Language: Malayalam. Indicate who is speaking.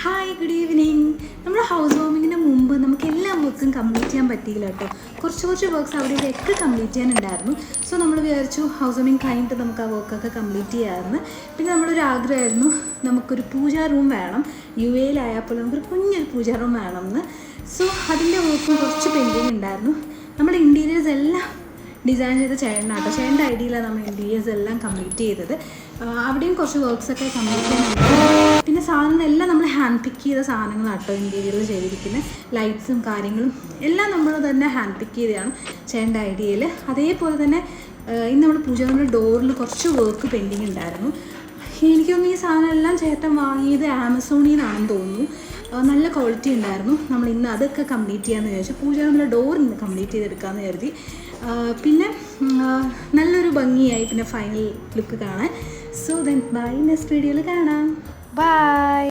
Speaker 1: Hi good evening. നമ്മുടെ ഹൗസ് വാമിങ്ങിന് മുമ്പ് നമുക്ക് എല്ലാ വർക്കും കംപ്ലീറ്റ് ചെയ്യാൻ പറ്റിയില്ല കേട്ടോ. കുറച്ച് വർക്ക്സ് അവിടെ ഇവിടെയൊക്കെ കംപ്ലീറ്റ് ചെയ്യാനുണ്ടായിരുന്നു. സോ നമ്മൾ വിചാരിച്ചു ഹൗസ് വാമിങ് കഴിഞ്ഞിട്ട് നമുക്ക് ആ വർക്കൊക്കെ കംപ്ലീറ്റ് ചെയ്യാമായിരുന്നു. പിന്നെ നമ്മളൊരു ആഗ്രഹമായിരുന്നു, നമുക്കൊരു പൂജാ റൂം വേണം, UAE-ലായപ്പോൾ നമുക്കൊരു കുഞ്ഞൊരു പൂജാ റൂം വേണമെന്ന്. സോ അതിൻ്റെ വർക്കും കുറച്ച് പെൻഡിങ് ഉണ്ടായിരുന്നു. നമ്മുടെ ഇൻറ്റീരിയേഴ്സ് എല്ലാം ഡിസൈൻ ചെയ്ത ചേട്ടനാട്ടോ. ചേട്ടൻ്റെ ഐഡിയയിലാണ് നമ്മൾ ഇൻറ്റീരിയേഴ്സ് എല്ലാം കംപ്ലീറ്റ് ചെയ്തത്. അവിടെയും കുറച്ച് വർക്ക്സൊക്കെ കംപ്ലീറ്റ് ചെയ്യാനുണ്ട്. പിന്നെ സാധനങ്ങളെല്ലാം നമ്മൾ ഹാൻഡ് പിക്ക് ചെയ്ത സാധനങ്ങളാട്ടോ ഇൻറ്റീരിയറിൽ ചെയ്തിരിക്കുന്നത്. ലൈറ്റ്സും കാര്യങ്ങളും എല്ലാം നമ്മൾ തന്നെ ഹാൻഡ് പിക്ക് ചെയ്തതാണ് ചേട്ടൻ്റെ ഐഡിയയിൽ. അതേപോലെ തന്നെ ഇന്ന് നമ്മൾ പൂജാറിൻ്റെ ഡോറിൽ കുറച്ച് വർക്ക് പെൻഡിങ് ഉണ്ടായിരുന്നു. എനിക്കൊന്നും ഈ സാധനം എല്ലാം ചേട്ടൻ വാങ്ങിയത് ആമസോണിൽ നിന്നാണെന്ന് തോന്നുന്നു. നല്ല ക്വാളിറ്റി ഉണ്ടായിരുന്നു. നമ്മൾ ഇന്ന് അതൊക്കെ കംപ്ലീറ്റ് ചെയ്യാമെന്ന് വിചാരിച്ചു. പൂജാറിൻ്റെ ഡോർ ഇന്ന് കംപ്ലീറ്റ് ചെയ്തെടുക്കാമെന്ന് കരുതി. പിന്നെ നല്ലൊരു ഭംഗിയായി പിന്നെ ഫൈനൽ ലുക്ക് കാണാൻ. സോ ദെൻ ബൈ, നെക്സ്റ്റ് വീഡിയോയിൽ കാണാം. ബൈ.